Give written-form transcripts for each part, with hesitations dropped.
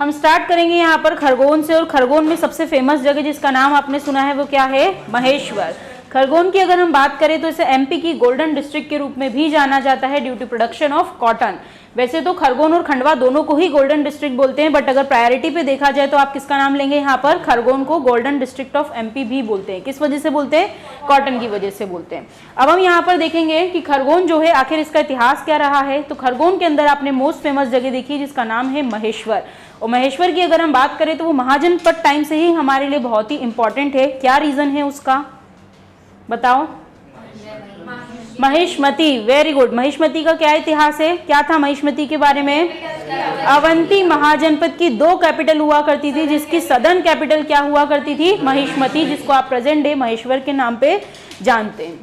हम स्टार्ट करेंगे यहाँ पर खरगोन से, और खरगोन में सबसे फेमस जगह जिसका नाम आपने सुना है वो क्या है? महेश्वर। खरगोन की अगर हम बात करें तो इसे एमपी की गोल्डन डिस्ट्रिक्ट के रूप में भी जाना जाता है due to production of cotton. वैसे तो खरगोन और खंडवा दोनों को ही गोल्डन डिस्ट्रिक्ट बोलते हैं, बट अगर प्रायोरिटी पे देखा जाए तो आप किसका नाम लेंगे यहाँ पर? खरगोन को गोल्डन डिस्ट्रिक्ट ऑफ एमपी भी बोलते हैं। किस वजह से बोलते हैं? कॉटन की वजह से बोलते हैं। अब हम यहाँ पर देखेंगे कि खरगोन जो है आखिर इसका इतिहास क्या रहा है। तो खरगोन के अंदर आपने मोस्ट फेमस जगह देखी जिसका नाम है महेश्वर, और महेश्वर की अगर हम बात करें तो वो महाजनपद टाइम से ही हमारे लिए बहुत ही इंपॉर्टेंट है। क्या रीजन है उसका बताओ? Mahishmati, very good. महिष्मती का क्या इतिहास है? क्या था महिष्मती के बारे में? अवंती महाजनपद की 2 कैपिटल हुआ करती थी, जिसकी सदर्न कैपिटल क्या हुआ करती थी? महिष्मती, जिसको आप प्रेजेंट डे महेश्वर के नाम पे जानते हैं।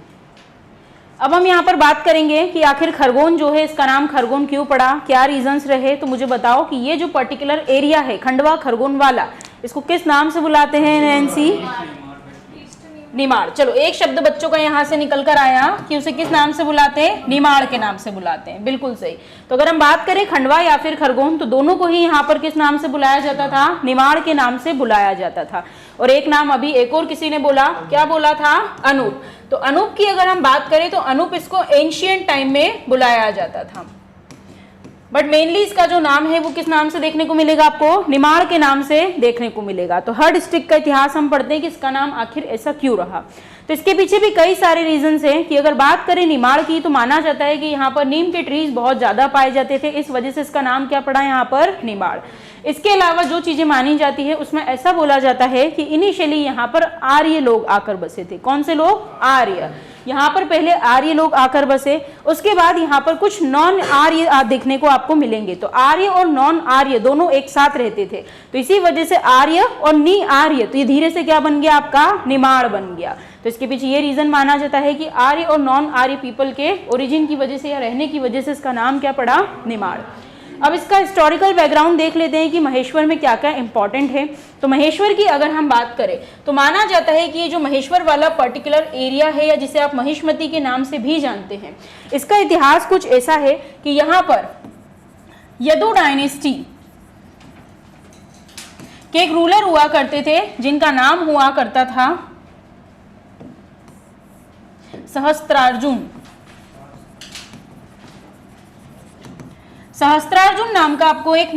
अब हम यहाँ पर बात करेंगे कि आखिर खरगोन जो है इसका नाम खरगोन क्यों पड़ा, क्या रीजंस रहे। तो मुझे बताओ कि ये जो पर्टिकुलर एरिया है खंडवा खरगोन वाला, इसको किस नाम से बुलाते हैं नैन्सी? निमाड़। चलो एक शब्द बच्चों का यहाँ से निकल कर आया कि उसे किस नाम से बुलाते हैं? निमाड़ के नाम से बुलाते हैं, बिल्कुल सही। तो अगर हम बात करें खंडवा या फिर खरगोन तो दोनों को ही यहाँ पर किस नाम से बुलाया जाता था? निमाड़ के नाम से बुलाया जाता था। और एक नाम अभी एक और किसी ने बोला, क्या बोला था? अनूप। तो अनूप की अगर हम बात करें तो अनूप इसको एंशिएंट टाइम में बुलाया जाता था, बट मेनली इसका जो नाम है वो किस नाम से देखने को मिलेगा आपको? निमाड़ के नाम से देखने को मिलेगा। तो हर डिस्ट्रिक्ट का इतिहास हम पढ़ते हैं कि इसका नाम आखिर ऐसा क्यों रहा। तो इसके पीछे भी कई सारे रीजंस हैं कि अगर बात करें निमाड़ की तो माना जाता है कि यहाँ पर नीम के ट्रीज बहुत ज्यादा पाए जाते थे, इस वजह से इसका नाम क्या पड़ा यहाँ पर? निमाड़। इसके अलावा जो चीजें मानी जाती है उसमें ऐसा बोला जाता है कि इनिशियली यहाँ पर आर्य लोग आकर बसे थे। कौन से लोग? आर्य। यहाँ पर पहले आर्य लोग आकर बसे, उसके बाद यहाँ पर कुछ नॉन आर्य देखने को आपको मिलेंगे। तो आर्य और नॉन आर्य दोनों एक साथ रहते थे, तो इसी वजह से आर्य और नी आर्य, तो ये धीरे से क्या बन गया आपका? निमाड़ बन गया। तो इसके पीछे ये रीजन माना जाता है कि आर्य और नॉन आर्य पीपल के ओरिजिन की वजह से या रहने की वजह से इसका नाम क्या पड़ा? निमाड़। अब इसका हिस्टोरिकल बैकग्राउंड देख लेते हैं कि महेश्वर में क्या क्या इंपॉर्टेंट है। तो महेश्वर की अगर हम बात करें तो माना जाता है कि ये जो महेश्वर वाला पर्टिकुलर एरिया है या जिसे आप महिष्मती के नाम से भी जानते हैं, इसका इतिहास कुछ ऐसा है कि यहाँ पर यदु डायनेस्टी के एक रूलर हुआ करते थे जिनका नाम हुआ करता था सहस्त्रार्जुन। सहस्त्रार्जुन नाम का आपको एक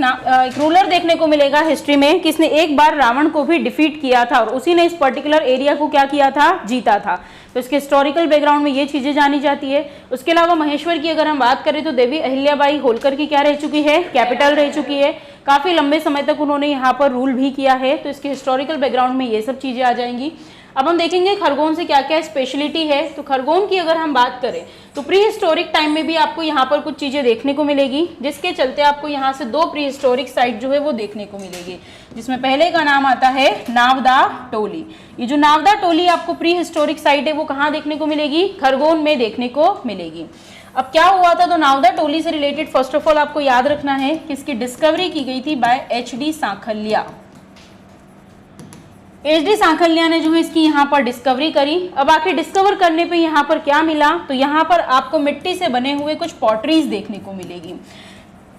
रूलर देखने को मिलेगा हिस्ट्री में, किसने एक बार रावण को भी डिफीट किया था और उसी ने इस पर्टिकुलर एरिया को क्या किया था? जीता था। तो इसके हिस्टोरिकल बैकग्राउंड में ये चीजें जानी जाती है। उसके अलावा महेश्वर की अगर हम बात करें तो देवी अहिल्याबाई होलकर की क्या रह चुकी है? कैपिटल रह चुकी है। काफी लंबे समय तक उन्होंने यहाँ पर रूल भी किया है। तो इसके हिस्टोरिकल बैकग्राउंड में ये सब चीजें आ जाएंगी। अब हम देखेंगे खरगोन से क्या क्या स्पेशलिटी है। तो खरगोन की अगर हम बात करें तो प्री हिस्टोरिक टाइम में भी आपको यहाँ पर कुछ चीजें देखने को मिलेगी, जिसके चलते आपको यहाँ से 2 प्री हिस्टोरिक साइट जो है वो देखने को मिलेगी, जिसमें पहले का नाम आता है नावदा टोली। ये जो नावदा टोली आपको प्री हिस्टोरिक साइट है वो कहाँ देखने को मिलेगी? खरगोन में देखने को मिलेगी। अब क्या हुआ था? तो नावदा टोली से रिलेटेड फर्स्ट ऑफ ऑल आपको याद रखना है कि इसकी डिस्कवरी की गई थी बाय HD सांखल्या। HD सांखल्या ने जो है इसकी यहाँ पर डिस्कवरी करी। अब आखिर डिस्कवर करने पे यहाँ पर क्या मिला? तो यहाँ पर आपको मिट्टी से बने हुए कुछ पॉटरीज देखने को मिलेगी,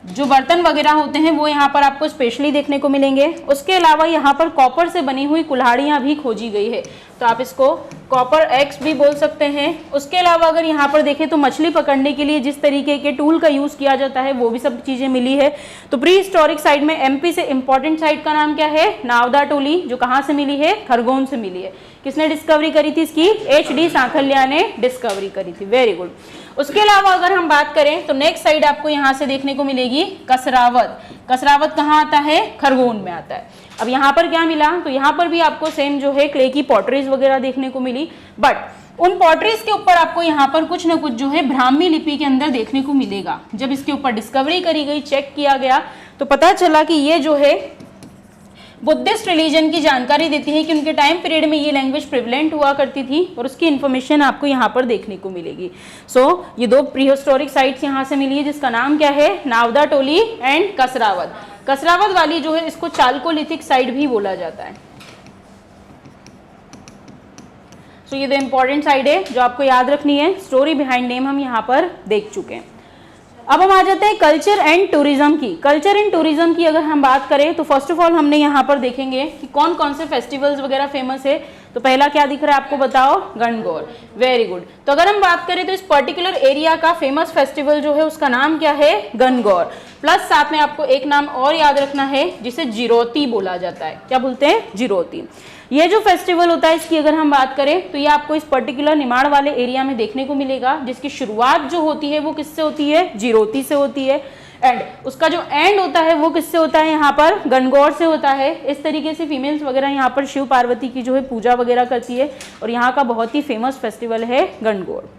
जो बर्तन वगैरह होते हैं वो यहाँ पर आपको स्पेशली देखने को मिलेंगे। उसके अलावा यहाँ पर कॉपर से बनी हुई कुल्हाड़ियाँ भी खोजी गई है, तो आप इसको कॉपर एक्स भी बोल सकते हैं। उसके अलावा अगर यहाँ पर देखें तो मछली पकड़ने के लिए जिस तरीके के टूल का यूज किया जाता है वो भी सब चीजें मिली है। तो प्री हिस्टोरिक साइट में एमपी से इंपॉर्टेंट साइट का नाम क्या है? नावदा टोली, जो कहाँ से मिली है? खरगोन से मिली है। किसने डिस्कवरी करी थी इसकी? HD सांखल्या ने डिस्कवरी करी थी। Very good. उसके अलावा अगर हम बात करें तो नेक्स्ट साइड आपको यहाँ से देखने को मिलेगी कसरावत। कसरावत कहाँ आता है? खरगोन में आता है। अब यहाँ पर क्या मिला? तो यहाँ पर भी आपको सेम जो है क्ले की पॉटरीज वगैरह देखने को मिली, बट उन पॉटरीज के ऊपर आपको यहाँ पर कुछ ना कुछ जो है ब्राह्मी लिपि के अंदर देखने को मिलेगा। जब इसके ऊपर डिस्कवरी करी गई, चेक किया गया, तो पता चला कि ये जो है बुद्धिस्ट रिलीजन की जानकारी देती है कि उनके टाइम पीरियड में ये लैंग्वेज प्रिवलेंट हुआ करती थी, और उसकी इन्फॉर्मेशन आपको यहाँ पर देखने को मिलेगी। सो ये 2 प्री हिस्टोरिक साइट्स यहाँ से मिली है, जिसका नाम क्या है? नावदा टोली एंड कसरावत। कसरावत वाली जो है इसको चालकोलिथिक साइट भी बोला जाता है। सो ये 2 इंपॉर्टेंट साइड है जो आपको याद रखनी है। स्टोरी बिहाइंड नेम हम यहाँ पर देख चुके हैं। अब हम आ जाते हैं कल्चर एंड टूरिज्म की। कल्चर एंड टूरिज्म की अगर हम बात करें तो फर्स्ट ऑफ ऑल हमने यहाँ पर देखेंगे कि कौन कौन से फेस्टिवल्स वगैरह फेमस है। तो पहला क्या दिख रहा है आपको, बताओ, गणगौर। Very good. तो अगर हम बात करें तो इस पर्टिकुलर एरिया का फेमस फेस्टिवल जो है उसका नाम क्या है, गणगौर। प्लस साथ में आपको एक नाम और याद रखना है जिसे जिरोती बोला जाता है। क्या बोलते हैं, जिरोती। ये जो फेस्टिवल होता है इसकी अगर हम बात करें तो ये आपको इस पर्टिकुलर निमाड़ वाले एरिया में देखने को मिलेगा, जिसकी शुरुआत जो होती है वो किससे होती है, जिरोती से होती है, एंड उसका जो एंड होता है वो किससे होता है, यहाँ पर गणगौर से होता है। इस तरीके से फीमेल्स वगैरह यहाँ पर शिव पार्वती की जो है पूजा वगैरह करती है और यहाँ का बहुत ही फेमस फेस्टिवल है गणगौर।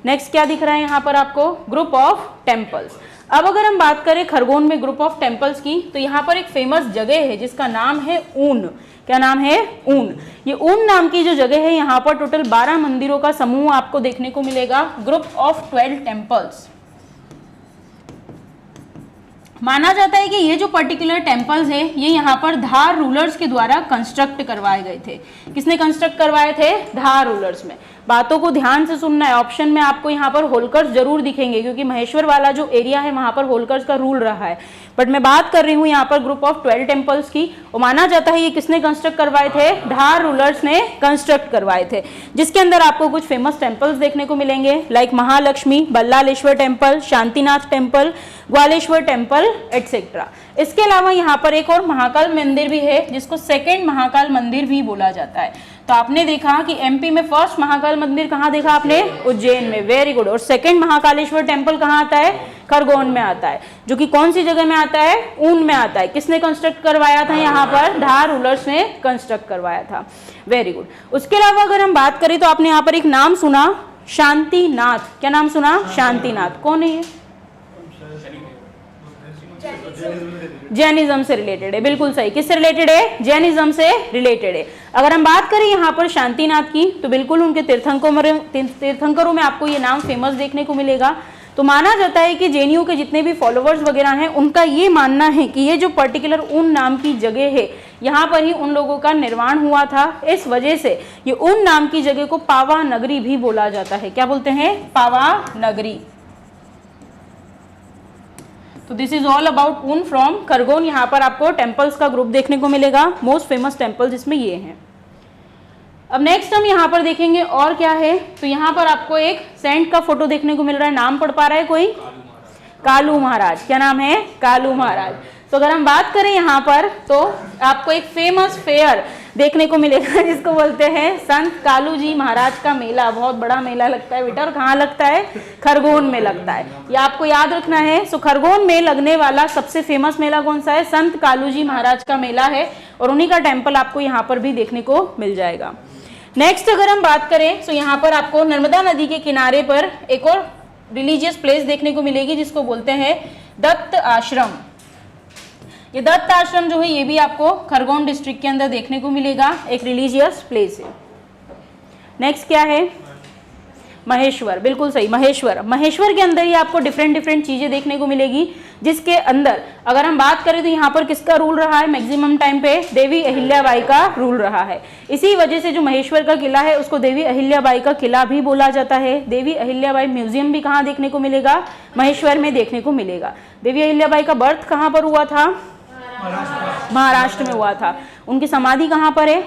नेक्स्ट क्या दिख रहा है यहाँ पर आपको, ग्रुप ऑफ टेम्पल्स। अब अगर हम बात करें खरगोन में ग्रुप ऑफ टेम्पल्स की तो यहाँ पर एक फेमस जगह है जिसका नाम है ऊन। क्या नाम है, ऊन। ये ऊन नाम की जो जगह है यहाँ पर टोटल 12 मंदिरों का समूह आपको देखने को मिलेगा, ग्रुप ऑफ 12 टेम्पल्स। माना जाता है कि ये जो पर्टिकुलर टेम्पल्स है ये यहाँ पर धार रूलर्स के द्वारा कंस्ट्रक्ट करवाए गए थे। किसने कंस्ट्रक्ट करवाए थे, धार रूलर्स में। बातों को ध्यान से सुनना है, ऑप्शन में आपको यहाँ पर होलकर्स जरूर दिखेंगे क्योंकि महेश्वर वाला जो एरिया है वहां पर होलकर्स का रूल रहा है, बट मैं बात कर रही हूँ यहाँ पर ग्रुप ऑफ 12 टेम्पल्स की। और माना जाता है ये किसने कंस्ट्रक्ट करवाए थे, धार रूलर्स ने कंस्ट्रक्ट करवाए थे, जिसके अंदर आपको कुछ फेमस टेम्पल्स देखने को मिलेंगे like Mahalakshmi, Ballaleshwar temple, Shantinath temple, Gwaleshwar temple etcetera. इसके अलावा यहाँ पर एक और महाकाल मंदिर भी है जिसको सेकंड महाकाल मंदिर भी बोला जाता है। तो आपने देखा कि एमपी में फर्स्ट महाकाल मंदिर कहाँ देखा आपने, उज्जैन में। Very good. और सेकंड महाकालेश्वर टेम्पल कहाँ आता है, खरगोन में आता है, जो कि कौन सी जगह में आता है, ऊन में आता है। किसने कंस्ट्रक्ट करवाया था, यहाँ पर धार रूलर्स ने कंस्ट्रक्ट करवाया था। Very good. उसके अलावा अगर हम बात करें तो आपने यहाँ पर एक नाम सुना, शांतिनाथ। क्या नाम सुना, शांतिनाथ। कौन है ये, जैनिज्म से रिलेटेड है। बिल्कुल सही। किससे रिलेटेड है, जैनिज्म से रिलेटेड है। अगर हम बात करें यहाँ पर शांतिनाथ की तो बिल्कुल उनके तीर्थंकरों में आपको ये नाम फेमस देखने को मिलेगा। तो माना जाता है कि जेएनयू के जितने भी फॉलोवर्स वगैरह हैं उनका ये मानना है कि ये जो पर्टिकुलर ऊन नाम की जगह है यहाँ पर ही उन लोगों का निर्माण हुआ था। इस वजह से ये ऊन नाम की जगह को पावा नगरी भी बोला जाता है। क्या बोलते हैं, पावा नगरी। तो दिस इज ऑल अबाउट ऊन फ्रॉम खरगोन। यहाँ पर आपको टेम्पल्स का ग्रुप देखने को मिलेगा, मोस्ट फेमस टेम्पल्स इसमें ये हैं। अब नेक्स्ट हम यहाँ पर देखेंगे और क्या है। तो यहाँ पर आपको एक सेंट का फोटो देखने को मिल रहा है, नाम पढ़ पा रहा है कोई, कालू महाराज। क्या नाम है, कालू महाराज। तो अगर हम बात करें यहाँ पर तो आपको एक फेमस फेयर देखने को मिलेगा जिसको बोलते हैं संत कालू जी महाराज का मेला। बहुत बड़ा मेला लगता है बेटा, और कहाँ लगता है, खरगोन में लगता है। ये आपको याद रखना है। सो खरगोन में लगने वाला सबसे फेमस मेला कौन सा है, संत कालू जी महाराज का मेला है, और उन्हीं का टेम्पल आपको यहाँ पर भी देखने को मिल जाएगा। नेक्स्ट अगर हम बात करें तो यहाँ पर आपको नर्मदा नदी के किनारे पर एक और रिलीजियस प्लेस देखने को मिलेगी जिसको बोलते हैं दत्त आश्रम। ये दत्त आश्रम जो है ये भी आपको खरगोन डिस्ट्रिक्ट के अंदर देखने को मिलेगा, एक रिलीजियस प्लेस है। नेक्स्ट क्या है, महेश्वर। बिल्कुल सही, महेश्वर। महेश्वर के अंदर ही आपको डिफरेंट चीजें देखने को मिलेगी, जिसके अंदर अगर हम बात करें तो यहाँ पर किसका रूल रहा है, मैक्सिमम टाइम पे देवी अहिल्याबाई का रूल रहा है। इसी वजह से जो महेश्वर का किला है उसको देवी अहिल्याबाई का किला भी बोला जाता है। देवी अहिल्याबाई म्यूजियम भी कहाँ देखने को मिलेगा, महेश्वर में देखने को मिलेगा। देवी अहिल्याबाई का बर्थ कहाँ पर हुआ था, महाराष्ट्र में हुआ था। उनकी समाधि कहाँ पर है,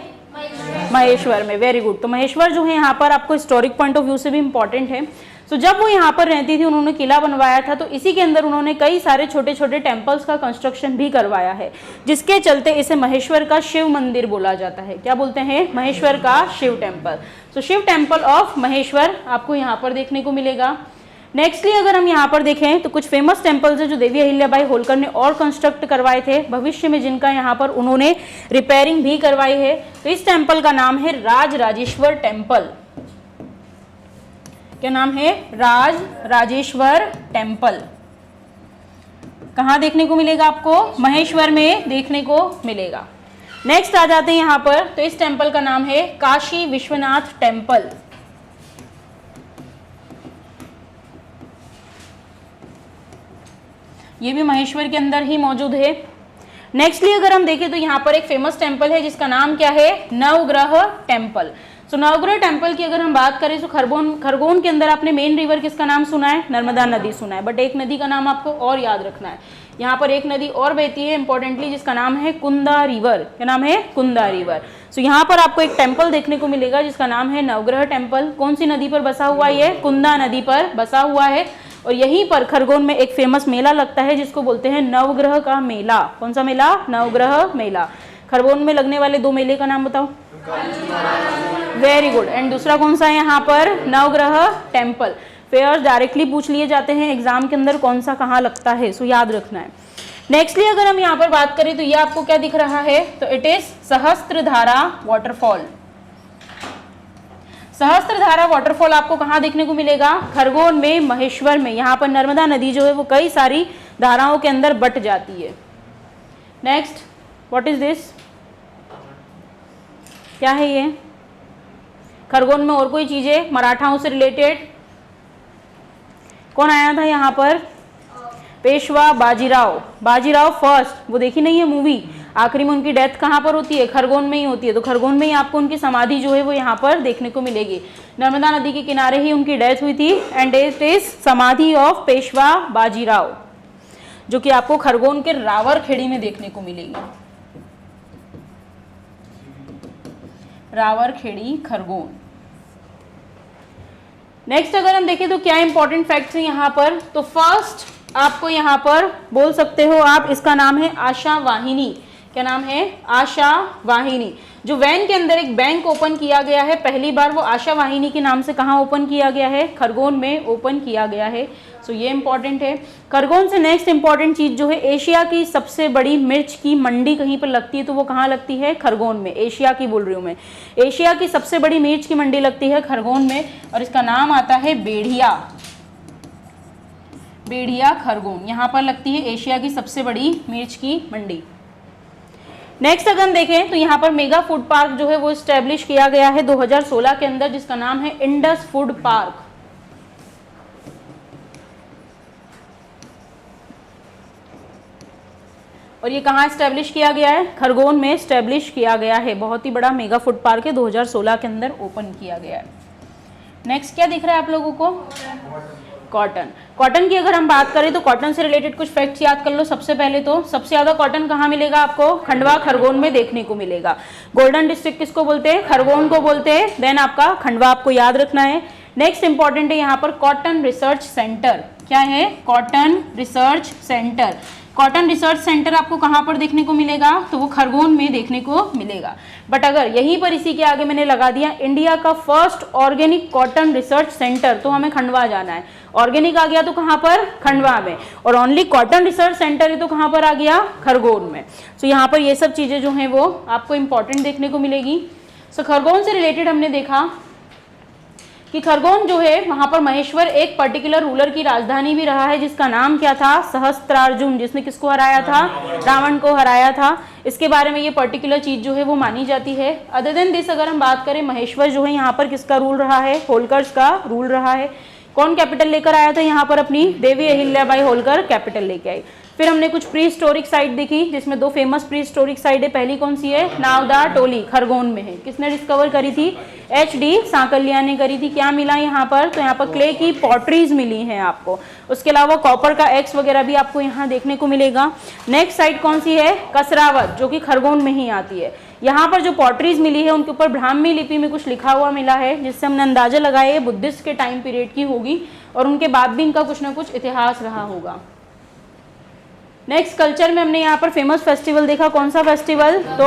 महेश्वर में। Very good. तो महेश्वर जो है यहाँ पर आपको हिस्टोरिक पॉइंट ऑफ व्यू से भी इंपॉर्टेंट है। तो जब वो यहाँ पर रहती थी उन्होंने किला बनवाया था, तो इसी के अंदर उन्होंने कई सारे छोटे छोटे टेम्पल्स का कंस्ट्रक्शन भी करवाया है, जिसके चलते इसे महेश्वर का शिव मंदिर बोला जाता है। क्या बोलते हैं, महेश्वर का शिव टेम्पल। तो शिव टेम्पल ऑफ महेश्वर आपको यहाँ पर देखने को मिलेगा। नेक्स्टली अगर हम यहाँ पर देखें तो कुछ फेमस टेम्पल्स है जो देवी अहिल्याबाई होलकर ने और कंस्ट्रक्ट करवाए थे भविष्य में, जिनका यहाँ पर उन्होंने रिपेयरिंग भी करवाई है। तो इस टेम्पल का नाम है राज राजेश्वर टेम्पल। क्या नाम है, राज राजेश्वर टेम्पल। कहाँ देखने को मिलेगा आपको, महेश्वर में देखने को मिलेगा। नेक्स्ट आ जाते हैं यहाँ पर, तो इस टेम्पल का नाम है काशी विश्वनाथ टेम्पल। ये भी महेश्वर के अंदर ही मौजूद है। नेक्स्टली अगर हम देखें तो यहाँ पर एक फेमस टेम्पल है जिसका नाम क्या है, नवग्रह टेम्पल। सो नवग्रह टेम्पल की अगर हम बात करें तो खरगोन के अंदर आपने मेन रिवर किसका नाम सुना है? नर्मदा नदी सुना है, बट एक नदी का नाम आपको और याद रखना है। यहाँ पर एक नदी और बहती है इंपॉर्टेंटली, जिसका नाम है कुंदा रिवर। क्या नाम है? कुंदा रिवर। सो यहाँ पर आपको एक टेम्पल देखने को मिलेगा जिसका नाम है नवग्रह टेम्पल। कौन सी नदी पर बसा हुआ है ये? कुंदा नदी पर बसा हुआ है। और यहीं पर खरगोन में एक फेमस मेला लगता है जिसको बोलते हैं नवग्रह का मेला। कौन सा मेला? नवग्रह मेला। खरगोन में लगने वाले दो मेले का नाम बताओ। Very good. एंड दूसरा कौन सा है यहाँ पर? नवग्रह टेम्पल। फेयर्स डायरेक्टली पूछ लिए जाते हैं एग्जाम के अंदर कौन सा कहाँ लगता है, सो याद रखना है। नेक्स्टली अगर हम यहाँ पर बात करें तो ये आपको क्या दिख रहा है? तो it is Sahastradhara waterfall. Sahastradhara waterfall आपको कहाँ देखने को मिलेगा? खरगोन में, महेश्वर में। यहाँ पर नर्मदा नदी जो है वो कई सारी धाराओं के अंदर बट जाती है। Next, what is this? क्या है ये? खरगोन में और कोई चीजें मराठाओं से रिलेटेड? कौन आया था यहाँ पर? पेशवा बाजीराव। बाजीराव फर्स्ट, वो देखी नहीं है मूवी? आखिरी में उनकी डेथ कहाँ पर होती है? खरगोन में ही होती है। तो खरगोन में ही आपको उनकी समाधि जो है वो यहाँ पर देखने को मिलेगी। नर्मदा नदी के किनारे ही उनकी डेथ हुई थी। एंड इट इज समाधि ऑफ पेशवा बाजीराव, जो कि आपको खरगोन के रावरखेड़ी में देखने को मिलेगी। रावरखेड़ी, खरगोन। नेक्स्ट अगर हम देखें तो क्या इंपॉर्टेंट फैक्ट्स हैं यहाँ पर? तो फर्स्ट आपको यहाँ पर बोल सकते हो आप, इसका नाम है आशा वाहिनी। क्या नाम है? आशा वाहिनी। जो वैन के अंदर एक बैंक ओपन किया गया है पहली बार, वो आशा वाहिनी के नाम से कहाँ ओपन किया गया है? खरगोन में ओपन किया गया है। सो ये इंपॉर्टेंट है। खरगोन से नेक्स्ट इंपॉर्टेंट चीज जो है, एशिया की सबसे बड़ी मिर्च की मंडी कहीं पर लगती है, तो वो कहाँ लगती है? खरगोन में। एशिया की बोल रही हूँ मैं। एशिया की सबसे बड़ी मिर्च की मंडी लगती है खरगोन में, और इसका नाम आता है बेढ़िया। बेढ़िया खरगोन, यहाँ पर लगती है एशिया की सबसे बड़ी मिर्च की मंडी। नेक्स्ट अगर हम देखें तो यहाँ पर मेगा फूड पार्क जो है वो स्टैब्लिश किया गया है 2016 के अंदर, जिसका नाम है इंडस फूड पार्क। और ये कहाँ स्टैब्लिश किया गया है? खरगोन में स्टैब्लिश किया गया है। बहुत ही बड़ा मेगा फूड पार्क है, 2016 के अंदर ओपन किया गया है। नेक्स्ट क्या दिख रहा है आप लोगों को? कॉटन। कॉटन की अगर हम बात करें तो कॉटन से रिलेटेड कुछ फैक्ट्स याद कर लो। सबसे पहले तो सबसे ज्यादा कॉटन कहाँ मिलेगा आपको? खंडवा, खरगोन में देखने को मिलेगा। गोल्डन डिस्ट्रिक्ट किसको बोलते हैं? खरगोन को बोलते हैं। देन आपका खंडवा आपको याद रखना है। नेक्स्ट इंपॉर्टेंट है यहाँ पर कॉटन रिसर्च सेंटर। क्या है? Cotton research centre. Cotton research centre आपको कहाँ पर देखने को मिलेगा? तो वो खरगोन में देखने को मिलेगा। बट अगर यहीं पर इसी के आगे मैंने लगा दिया इंडिया का first organic cotton research centre, तो हमें खंडवा जाना है। ऑर्गेनिक आ गया तो कहाँ पर? खंडवा में। और ओनली कॉटन रिसर्च सेंटर है तो कहाँ पर आ गया? खरगोन में। सो यहाँ पर ये सब चीजें जो हैं वो आपको इंपॉर्टेंट देखने को मिलेगी। सो खरगोन से रिलेटेड हमने देखा कि खरगोन जो है वहां पर महेश्वर एक पर्टिकुलर रूलर की राजधानी भी रहा है, जिसका नाम क्या था? सहस्त्रार्जुन, जिसने किसको हराया था? रावण को हराया था। इसके बारे में ये पर्टिकुलर चीज जो है वो मानी जाती है। अदर देन दिस अगर हम बात करें, महेश्वर जो है यहाँ पर किसका रूल रहा है? होलकर्स का रूल रहा है। कौन कैपिटल लेकर आया था यहाँ पर? अपनी देवी अहिल्याबाई होलकर कैपिटल लेके आई। फिर हमने कुछ प्री हिस्टोरिक साइट देखी, जिसमें दो फेमस प्री हिस्टोरिक साइट है। पहली कौन सी है? नावदा टोली, खरगोन में है। किसने डिस्कवर करी थी? HD सांकलिया ने करी थी। क्या मिला यहाँ पर? तो यहाँ पर क्ले की पॉटरीज मिली हैं आपको। उसके अलावा कॉपर का एक्स वगैरह भी आपको यहाँ देखने को मिलेगा। नेक्स्ट साइट कौन सी है? कसरावत, जो कि खरगोन में ही आती है। यहाँ पर जो पॉटरीज मिली है उनके ऊपर ब्राह्मी लिपि में कुछ लिखा हुआ मिला है, जिससे हमने अंदाजा लगाया ये बुद्धिस्ट के टाइम पीरियड की होगी, और उनके बाद भी इनका कुछ ना कुछ इतिहास रहा होगा। नेक्स्ट कल्चर में हमने यहाँ पर फेमस फेस्टिवल देखा। कौन सा फेस्टिवल? तो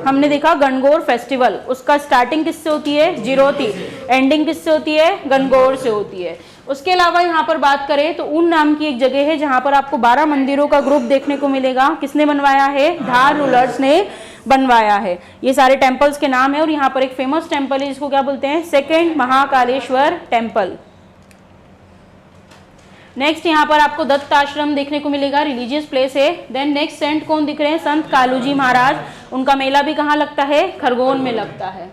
हमने देखा गणगौर फेस्टिवल। उसका स्टार्टिंग किससे होती है? जिरोती। एंडिंग किससे होती है? गणगौर से होती है। उसके अलावा यहाँ पर बात करें तो ऊन नाम की एक जगह है जहाँ पर आपको 12 मंदिरों का ग्रुप देखने को मिलेगा। किसने बनवाया है? धार रूलर्स ने बनवाया है। ये सारे टेम्पल्स के नाम है। और यहाँ पर एक फेमस टेम्पल है जिसको क्या बोलते हैं? Second Mahakaleshwar temple. नेक्स्ट यहाँ पर आपको दत्त आश्रम देखने को मिलेगा, रिलीजियस प्लेस है। देन नेक्स्ट सेंट कौन दिख रहे हैं? संत कालूजी महाराज। उनका मेला भी कहाँ लगता है? खरगोन में लगता है।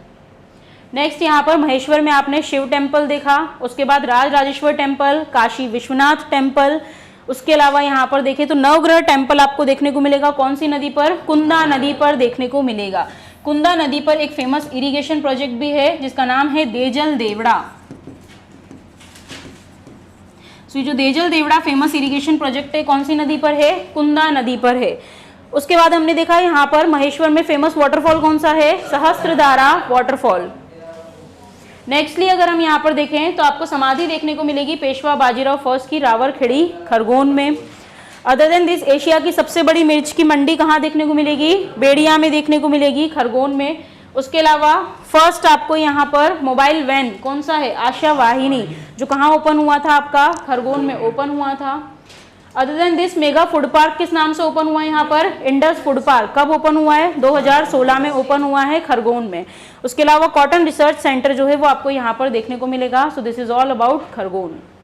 नेक्स्ट यहाँ पर महेश्वर में आपने शिव टेम्पल देखा। उसके बाद राज राजेश्वर टेम्पल, काशी विश्वनाथ टेम्पल। उसके अलावा यहाँ पर देखें तो नवग्रह टेम्पल आपको देखने को मिलेगा। कौन सी नदी पर? कुंदा नदी पर देखने को मिलेगा। कुंदा नदी पर एक फेमस इरिगेशन प्रोजेक्ट भी है जिसका नाम है देजल देवड़ा। तो जो देजल देवड़ा फेमस इरिगेशन प्रोजेक्ट है कौन सी नदी पर है? कुंदा नदी पर है। उसके बाद हमने देखा यहाँ पर महेश्वर में फेमस वाटरफॉल कौन सा है? सहस्त्रधारा वाटरफॉल। नेक्स्टली अगर हम यहाँ पर देखें तो आपको समाधि देखने को मिलेगी पेशवा बाजीराव फर्स्ट की रावरखेड़ी खरगोन में। अदर देन दिस एशिया की सबसे बड़ी मिर्च की मंडी कहाँ देखने को मिलेगी? बेड़िया में देखने को मिलेगी, खरगोन में। उसके अलावा फर्स्ट आपको यहाँ पर मोबाइल वैन कौन सा है? आशा वाहिनी, जो कहाँ ओपन हुआ था आपका? खरगोन में ओपन हुआ था। Other than this mega food park किस नाम से ओपन हुआ है यहाँ पर? Indus food park. कब ओपन हुआ है? 2016 में ओपन हुआ है खरगोन में। उसके अलावा कॉटन रिसर्च सेंटर जो है वो आपको यहाँ पर देखने को मिलेगा। So this is all about Khargone.